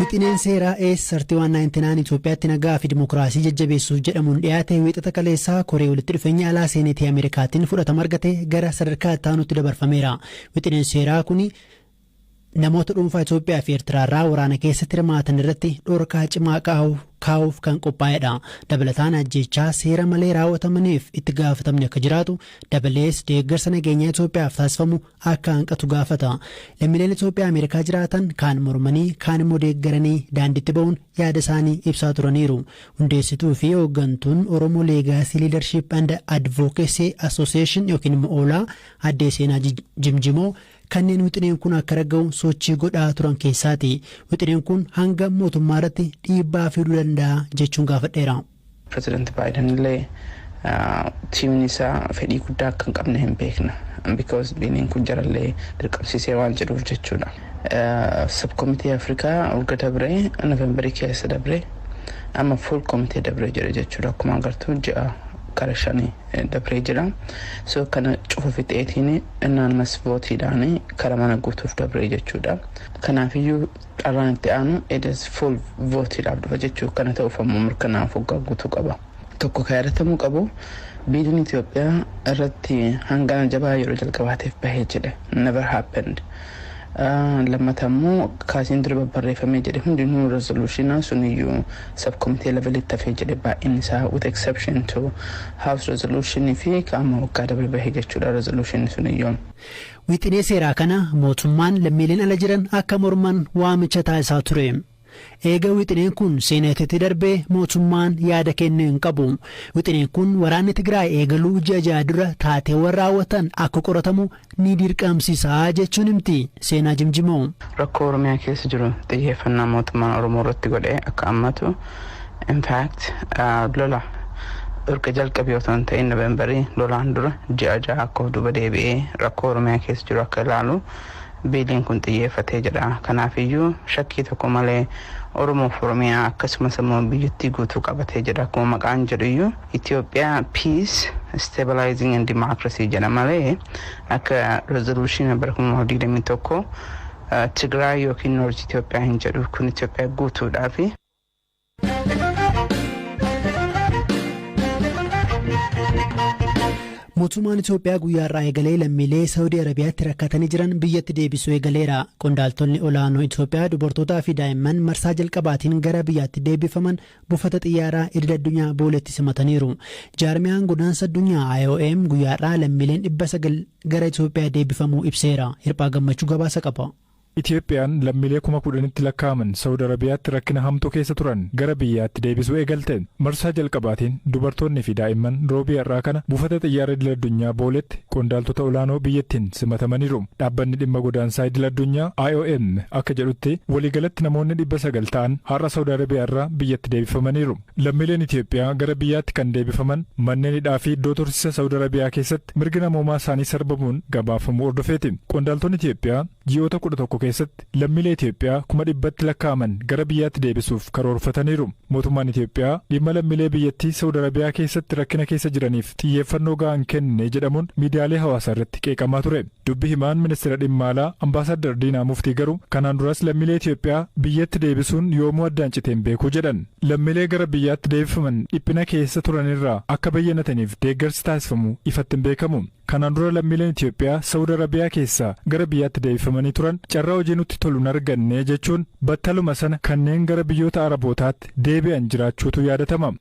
Wixineen seeraa S3199 Itoophiyaatti nagaa fi dimokiraasii jajjabeessuuf jedhamuun dhiyaate wiixata kaleessaa koree walitti dhufeenya alaa seenetii Ameerikaatiin fudhatama argate gara sadarkaa itti aanutti dabarfameera. Wixineen seeraa kun namoota dhuunfaa Itoophiyaa fi Eertiraarraa waraana keessatti hirmaatan irratti dhorkaa cimaa kaa'uuf kan qophaa'edha. Dabalataan ajjechaa seera malee raawwatamaniif itti gaafatamni akka jiraatu dabalees deeggarsa nageenyaa Itoophiyaaf taasifamu akka hanqatu gaafata. Lammiileen Itoophiyaa Ameerikaa jiraatan kaan mormanii kaan immoo deeggaranii daandiitti ba'uun yaada isaanii ibsaa turaniiru. Hundeessituu fi hooggantuun Oromoo Leegaasii Leadership and Advocacy Association yookiin immoo OLA addee Seenaa Jimjimoo kanneen wixineen kun akka ragga'u sochii godhaa turan keessaati. Wixineen kun hanga mootummaa irratti dhiibbaa fiduu danda'a jechuun gaafadheera. Pireezidaanti Baayiden illee tiimiin isaa fedhii guddaa akka hin qabne hin beekna. Because biiniin kun jarallee dirqamsiisee waan jedhuuf jechuudha. Sabkomitee Afrikaa urga dabree Noovembarii keessa dabree amma fuul komitee dabree jira jechuudha. Akkuma agartuu ji'a kara shanii dabree jira. So kana cufa fixeetiin anonymous votiidhaan kara mana guutuuf dabree jechuudha. Kanaafiyyuu dharraan itti aanu edes full votiidhaaf dhufa jechuu kana ta'uuf ammoo mirkanaa'uuf waggaa guutuu qaba. Tokko kan yaadatamuu qabu biiliin Itoophiyaa irratti hangana jabaa yeroo jalqabaatiif bahee jedhe never happened. Lammatammoo kaasiin dura barreeffamee jedhe hundinuu resolutionaa suniyyuu subcommittee levelitti hafee jedhe baay'inni isaa with exception to house resolution fi qaama waggaa dabre bahee jechuudha resolution suniyyuu. Wixinee seeraa kana mootummaan lammiileen ala jiran akka morman waamicha taasisaa ture. Eega wixineen kun seeneetitti darbee mootummaan yaada kennuu hin qabu. Wixineen kun waraanni Tigraay eegaluu ji'a ja'a dura taateewwan raawwatan akka qoratamu ni dirqamsiisa jechuun himti Seenaa Jimjimoo. Rakkoo Oromiyaa keessa jiru xiyyeeffannaa mootummaan Oromoo irratti godhee akka ammatu in fact lola urga jalqabee otoo hin ta'in Noovembarii lolaan dura ji'a ja'a akka of duuba deebi'ee rakkoo Oromiyaa keessa jiru akka ilaalu biiliin kun xiyyeeffatee jedha. Kanaafiyyuu shakkii tokko malee Oromoo fi Oromiyaa akkasumas immoo biyyattii guutuu qabatee jedha. Akkuma maqaan jedhuyyuu Itoophiyaa peace stabilizing and democracy jedha malee akka resolution bara 2021 Tigraay yookiin Noorth Itoophiyaa hin jedhu. Kun Itoophiyaa guutuudhaafi. Mootummaan Itoophiyaa guyyaarraa eegalee lammiilee Saawudii Arabiyaatti rakkatanii jiran biyyatti deebisuu eegaleera. Qondaaltonni olaanoo Itoophiyaa dubartootaa fi daa'imman marsaa jalqabaatiin gara biyyaatti deebifaman buufata xiyyaaraa idil-addunyaa booletti simataniiru. Jaarmiyaan godaansa addunyaa IOM guyyaarraa lammiileen 900 gara Itoophiyaa deebifamuu ibseera. Hirphaa Gammachuu gabaasa qaba. Itoophiyaan lammiilee 10,000tti lakkaa'aman Saawud Arabiyaatti rakkina hamtuu keessa turan gara biyyaatti deebisuu eegalte. Marsaa jalqabaatiin dubartoonni fi daa'imman roobii har'aa kana buufata xiyyaara idil-addunyaa booletti qondaaltota olaanoo biyyattiin simatamaniiru. Dhaabbanni dhimma godaansaa idil-addunyaa IOM akka jedhutti waliigalatti namoonni 900 ta'an har'a Saawud Arabiyaarraa biyyatti deebifamaniiru. Lammiileen Itoophiyaa gara biyyaatti kan deebifaman manneen hidhaa fi iddoo tursiisa Saawud Arabiyaa keessatti mirga namoomaa isaanii sarbamuun gabaafamuu hordofeeti. Qondaaltonni Itoophiyaa ji'oota 11 keessatti lammiilee Itoophiyaa 100tti lakkaa'aman gara biyyaatti deebisuuf karoorfataniiru. Mootummaan Itoophiyaa dhimma lammiilee biyyattii Saawud Arabiyaa keessatti rakkina keessa jiraniif xiyyeeffannoo ga'aa hin kennine jedhamuun miidiyaalee hawaasaa irratti qeeqamaa ture. Dubbi himaan ministeera dhimma alaa Ambaasaadar Diinaa Muftii garuu kanaan duras lammiilee Itoophiyaa biyyatti deebisuun yoomuu addaan citeen beekuu jedhan. Lammiilee gara biyyaatti deebifaman dhiphina keessa turanirraa akka bayyanataniif deeggarsi taasifamu ifatti hin beekamu. Kanaan dura lammiileen Itoophiyaa Saawud Arabiyaa keessaa gara biyyaatti deebifamanii turan carraa hojii nutti tolu hin arganne jechuun battaluma sana kanneen gara biyyoota Arabootaatti deebi'an jiraachuutu yaadatama.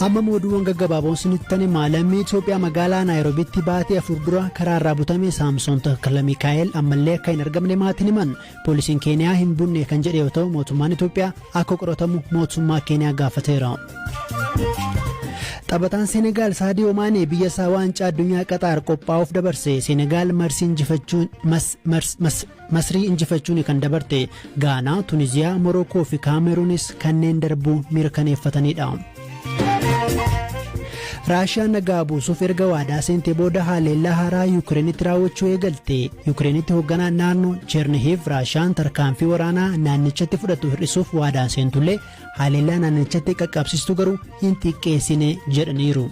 Amma mooduuwwan gaggabaaboon sinittani lammii Itoophiyaa magaalaa Naayiroobiitti baatee 4 dura karaarraa butame Saamsoon Takkala Mikaa'el ammallee akka hin argamne maatiin himan. Poolisiin Keeniyaa hin bunne kan jedhe yoo ta'u mootummaan Itoophiyaa akka qoratamu mootummaa Keeniyaa gaafateera. Taphataan Senegaal Saadiyoo Maanee biyya isaa waancaa addunyaa Qaxaar qophaa'uuf dabarse. Senegaal Masrii injifachuun kan dabarte. Gaanaa, Tuniziyaa, Morookoo fi Kaameruunis kanneen darbuu mirkaneeffatanidha. Raashiyaan nagaa buusuuf erga waadaa seentee booda haleellaa haaraa Yukireenitti raawwachuu eegalte. Yukireenitti hoogganaan naannoo Chernihiv Raashiyaan tarkaanfii waraanaa naannichatti fudhatu hir'isuuf waadaan seentullee haleellaa naannichatti qaqqabsiistu garuu hin xiqqeessine jedhaniiru.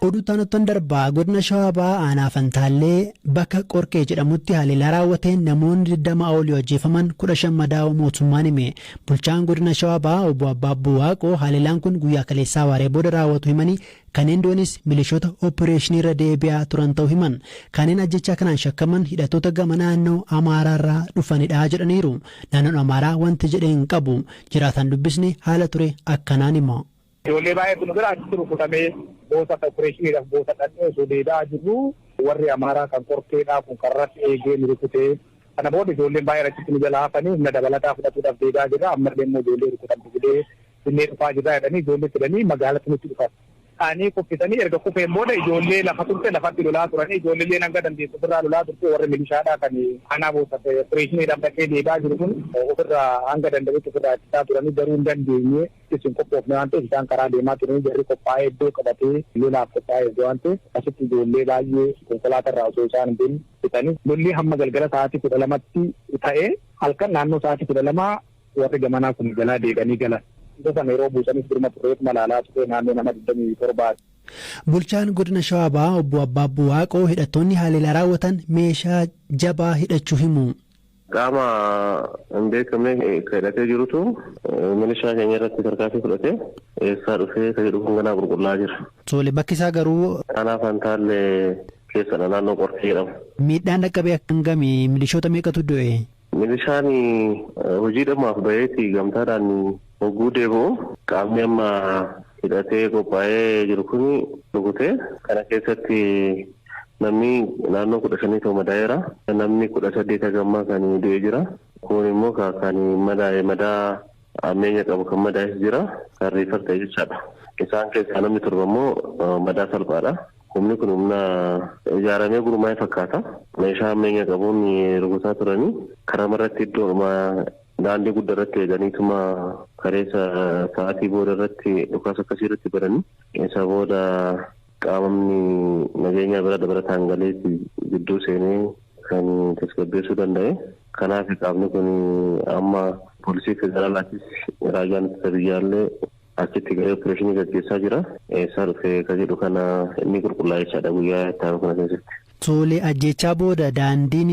Oduu taanottan darbaa godina Shawaa Bahaa aanaa Fantaallee bakka Qorkee jedhamutti haleellaa raawwateen namoonni 20 olii ajjeefaman 15 madaa'uu mootummaan hime. Bulchaan godina Shawaa Bahaa obbo Abbaabbuu Waaqoo haleellaan kun guyyaa kaleessaa waaree booda raawwatu himanii kanneen doonis milishoota opereeshinii irra deebi'aa turan ta'uu himan. Kanneen ajjechaa kanaan shakkaman hidhattoota gama naannoo Amaaraarraa dhufanidha jedhaniiru. Naannoon Amaaraa wanti jedhee hin qabu. Jiraataan dubbisne haala ture akkanaan hima. Ijoollee baay'eetu nu bira achitti rukutamee boosa opereeshiniidhaaf boosa dhadhee osoo deedaa jiru warri Amaaraa kan Qorkeedhaa kun karratti eegee nu rukutee kana booda ijoolleen baay'een achitti nu jala hafanii humna dabalataa fudhatuudhaaf deedaa jira. Ammallee immoo ijoollee rukutamtu fidee innee dhufaa jira jedhanii ijoollee fidanii magaalatti nutti dhufan. Ani kuffisanii erga kuffeen booda ijoollee lafa turte lafatti lolaa turanii ijoollee hanga dandeessu ofirraa lolaa turte warri milishaadhaa kan aanaa boosa opereeshiniidhaaf dhaqee deedaa jiru kun ofirraa hanga danda'utti ofirraa ittisaa turanii garuu hin dandeenye isin qophoofne waan ta'eef isaan karaa deemaa turanii jarri qophaa'ee iddoo qabatee lolaaf qophaa'ee iddoo waan ta'eef asitti ijoollee baay'ee konkolaatarraa osoo isaan hin deemne fixanii lolli hamma galgala sa'aatii 12tti ta'ee halkan naannoo sa'aatii 12 warri gamanaa kun jalaa deeganii galan. Gosa yeroo buusanis birma turreetu malaalaa ture naannoo nama 27. Bulchaan godina Shawaa Bahaa obbo Abbaabbuu Waaqoo hidhattoonni haleellaa raawwatan meeshaa jabaa hidhachuu himu. Qaama hin beekamne hidhatee jirutu milishaa keenya irratti tarkaanfii fudhatee eessaa dhufee kan jedhu kun ganaa qulqullaa jira. Tole bakki isaa garuu aanaa Fantaallee keessadha naannoo Qorkee jedhamu. Miidhaan dhaqqabee akkamii milishoota meeqatu du'e? Milishaan hojiidhamaaf baheeti gamtaadhaan hogguu deebi'u qaamni amma hidhatee qophaa'ee jiru kun rukutee kana keessatti namni naannoo 15 ta'u madaa'eera. Namni 18 gammaa kan du'ee jira. Kun immoo kan madaa ammeenya qabu kan madaa'es jira. Kan riifar ta'e jechaadha. Isaan keessaa namni 7 immoo madaa salphaadha. Humni kun humna ijaaramee gurmaa'ee fakkaata. Meeshaa ammeenya qabuun rukutaa turanii karaa irratti iddoo daandii guddaa irratti eeganiituma kareessa sa'aatii booda irratti dhukaasa akkasii irratti baranii isa booda qaamni nageenya bira dabalataan galee gidduu seenee kan tasgabbeessuu danda'e. Kanaaf qaamni kun amma poolisii federaalaattis raajaan ittisa biyyaallee achitti galee opereeshinii gaggeessaa jira. Eessaa dhufee kan jedhu kana inni qulqullaa'ee jechaadha guyyaa itti aanu kana keessatti. Tole ajjechaa booda daandiin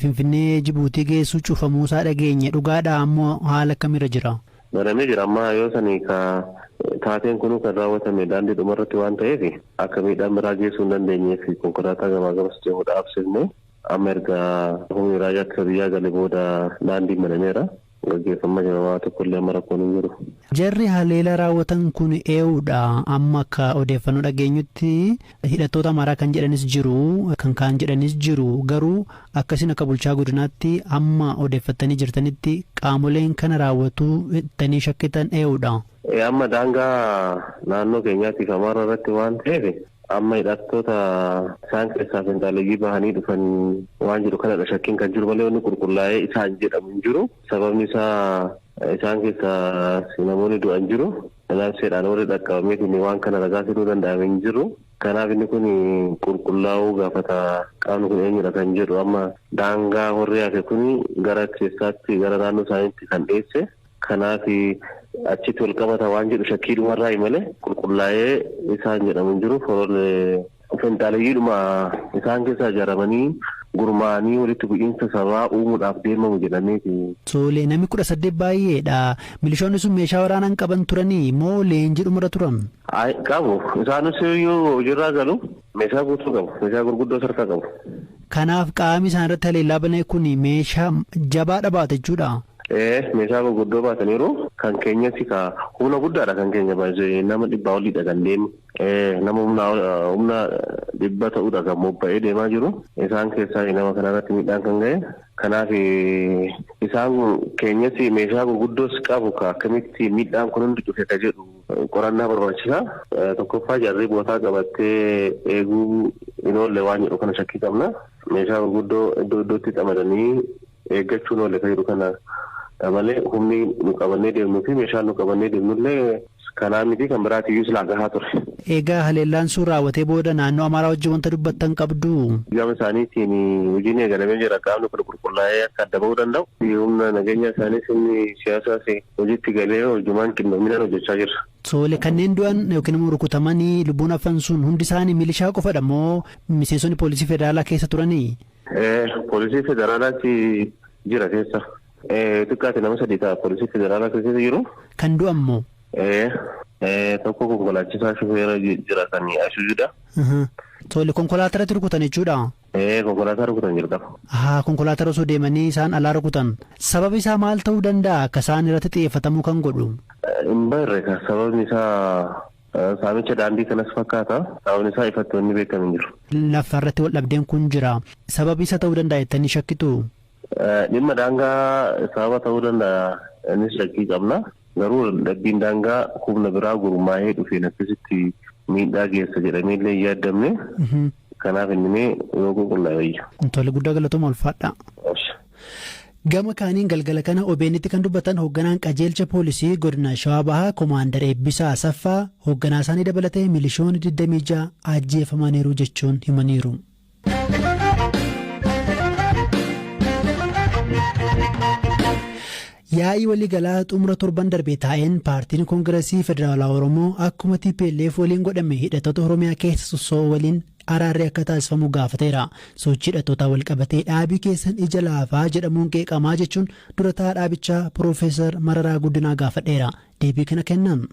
Finfinnee Jibuutii geessu cufamuusaa dhageenye dhugaadha ammoo haala akkamiirra jira? Banamee jira amma yoo sanii taateen kun kan raawwatame daandii dhumarratti waan ta'eef akka miidhaan biraa geessuu hin dandeenyeef konkolaataa gamaa gamas deemu dhaabsifne amma erga humni raajaa ittisa biyyaa galee booda daandiin banameera. Gaggeeffama jira tokkollee amma rakkoon hin jiru. Jarri haleellaa raawwatan kun ee'uudha amma akka odeeffannoo dhageenyutti hidhattoota Amaaraa kan jedhanis jiru kan kaan jedhanis jiru garuu akkasiin akka bulchaa godinaatti amma odeeffattanii jirtanitti qaamoleen kana raawwatu ittanii shakkitan ee'uudha. Amma daangaa naannoo keenyaatiif Amaaraa irratti waan ta'eef amma hidhattoota isaan keessaa finxaaleeyyii bahanii dhufan waan jiru kanadha shakkiin kan jiru malee wanni qulqullaa'ee isaan jedhamu hin jiru. Sababni isaa isaan keessaa namoonni du'an jiru. Ilaalseedhaan warri dhaqqabameetiin waan kana ragaa fiduu danda'ame hin jiru. Kanaaf inni kun qulqullaa'uu gaafata qaamni kun eenyudha kan jedhu amma daangaa warri hafe kun gara keessaatti gara naannoo isaaniitti kan dhiyeesse. Kanaaf achitti wal qabata waan jedhu shakkii dhumarraa malee qulqullaa'ee isaan jedhamu hin jiru. Foroon finxaaleeyyiidhuma isaan keessaa ijaaramanii gurmaa'anii walitti bu'iinsa sabaa uumuudhaaf deemamu jedhameeti. Tole namni 18 baay'eedha. Milishoonni sun meeshaa waraanaa qaban turanii moo leenjii dhumarra turan? Qabu. Isaanis yoo hojiirraa galu meeshaa guutuu qabu. Meeshaa gurguddoo sarkaa qabu. Kanaaf qaamni isaan irratti haleellaa banee kun meeshaa jabaadha baata jechuudha. Meeshaa gurguddoo baataniiru kan keenyatti humna guddaadha kan keenya baay'ee nama 100 oliidha kan deemu. Nama humna 100 ta'uudha kan mobba'ee deemaa jiru. Isaan keessaa nama kanarratti miidhaan kan ga'e. Kanaaf isaan keenyatti meeshaa gurguddoos qabu akkamitti miidhaan kun hundi dhufe ka jedhu qorannaa barbaachisa. Tokkoffaa jarri bootaa qabattee eeguu hin oolle waan jedhu kana shakkii qabna. Meeshaa gurguddoo iddoo iddootti qamadanii eeggachuun oolle ka jedhu kana malee humni nu qabannee deemnuu fi meeshaan nu qabannee deemnullee Kanaa miti kan biraatiyyuu silaa gahaa ture. Egaa haleellaan sun raawwatee booda naannoo Amaaraa wajjin wanta dubbattan qabdu. Gama isaaniitiin hojiin eegalamee jira qaamni kun qulqullaa'ee akka adda bahuu danda'u. Humna nageenya isaaniis inni siyaasaas hojiitti galee hojumaan qindoomina hojjechaa jirra. Soole kanneen du'an yookiin immoo rukutamanii lubbuun hafan sun hundi isaanii milishaa qofadha moo miseensonni poolisii federaalaa keessa turanii? Poolisii federaalaatti jira keessa. Xiqqaatti nama 3 ta'a poolisii federaalaa keessa jiru. Kan du'an moo? Tokko konkolaachisaa shufeera jira kan Isuzuudha. Soole konkolaatarratti rukutan jechuudha? Konkolaataa rukutan jirta. Konkolaataa osoo deemanii isaan alaa rukutan. Sababi isaa maal ta'uu danda'a akka isaan irratti xiyyeeffatamuu kan godhu? Hin beekne sababni isaa saamicha daandii kanas fakkaata. Sababni isaa ifatti wanni beekamu hin jiru. Lafarratti wal dhabdeen kun jira. Sababi isa ta'uu danda'a jettanii shakkitu? Dhimma daangaa sababa ta'uu danda'a innis shakkii qabna. Garuu dhabbiin daangaa humna biraa gurmaa'ee dhufeen akkasitti miidhaa geessa jedhamee illee yaadamne. Kanaaf inni yoo qulqullaa'e. Tole guddaa galatooma ulfaadha. Gama kaaniin galgala kana OBN'tti kan dubbatan hoogganaan qajeelcha poolisii godina Shawaa Bahaa Koomaandar Eebbisaa Asaffaa hoogganaa isaanii dabalatee milishoonni 26 ajjeefamaniiru jechuun himaniiru. Yaa'ii waliigalaa xumura torban darbee taa'een paartiin koongireesii federaalaa Oromoo akkuma TPLF waliin godhame hidhattoota Oromiyaa keessa sossoo waliin araarri akka taasifamu gaafateera. Sochii hidhattootaa wal qabatee dhaabii keessan ija laafaa jedhamuun qeeqamaa jechuun durataa dhaabichaa Piroofeesar Mararaa Guddinaa gaafadheera. Deebii kana kennan.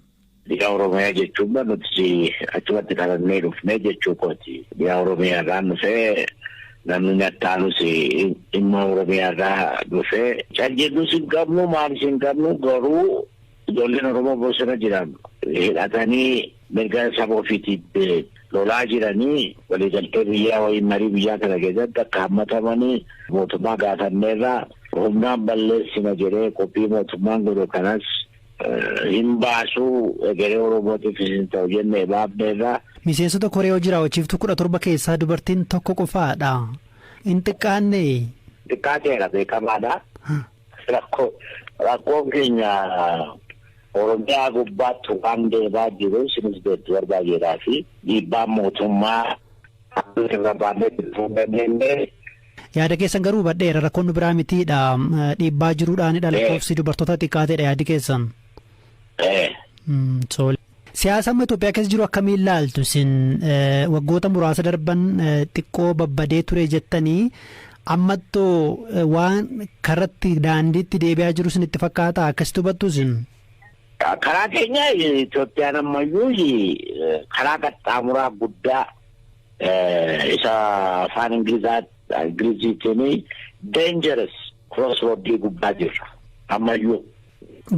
Dhiyaa Oromiyaa jechuun nuti achumatti dhalannee dhufnee jechuu kooti. Dhiyaa Oromiyaa irraa dhufee namni attaalus dhimma Oromiyaa irraa dhufee caljedduus hin qabnu maalis hin qabnu garuu ijoolleen Oromoo bosona jiran hidhatanii mirga saba ofiitiif lolaa jiranii waliigaltee biyyaa wayii marii biyyaa kana keessatti akka hammatamanii mootummaa gaafanneerraa humnaan balleessina jedhee qophii mootummaan godhu kanas hin baasuu egeree Oromootiif hin ta'u jennee baafneerraa. Miseensota Koree hojii raawwachiiftuu 17 keessaa dubartiin tokko qofaadha. Hin xiqqaanne. Xiqqaateera beekamaadha. Rakkoon keenya Oromiyaa gubbaatti waan deemaa jiru sinis beektu barbaadeedhaa fi dhiibbaan mootummaa irra baanee dhufuu dandeenye. Yaada keessan garuu badheera rakkoon biraa mitiidha. Dhiibbaa jiruudhaan lakkoofsi dubartoota xiqqaateedha yaadi keessan. Siyaasa amma Itoophiyaa keessa jiru akkamiin ilaaltu isin waggoota muraasa darban xiqqoo babbadee ture jettanii ammattoo waan karatti daandiitti deebi'aa jiru isin itti fakkaata akkasitti hubattu isin? Karaa keenya Itoophiyaan ammayyuu karaa qaxxaamuraa guddaa isa afaan Ingiliziitiin dangerous crossroad gubbaa jirra ammayyuu.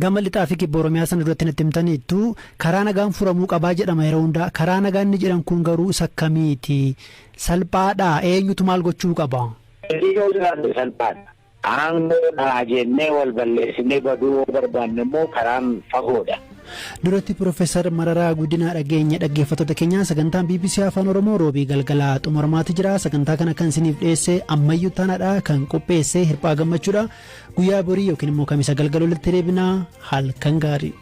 Gama lixaa fi kibba Oromiyaa sana duratti natti himtaniittu karaa nagaan furamuu qabaa jedhama yeroo hundaa. Karaa nagaan inni jedhan kun garuu isa akkamiiti? Salphaadhaa? Eenyutu maal gochuu qaba? Salphaadha. Aanaa jennee wal balleessinee baduu barbaanne immoo karaan fagoodha. Duratti Piroofeesar Mararaa Guddinaa dhageenya dhaggeeffattoota keenyaa sagantaan BBC Afaan Oromoo roobii galgalaa xumuramaatti jira. Sagantaa kana kan isiniif dhiyeesse ammayyuu taanaadha kan qopheesse Hirphaa Gammachuudha. Guyyaa borii yookiin immoo kamisa galgala walitti deebinaa halkan gaarii.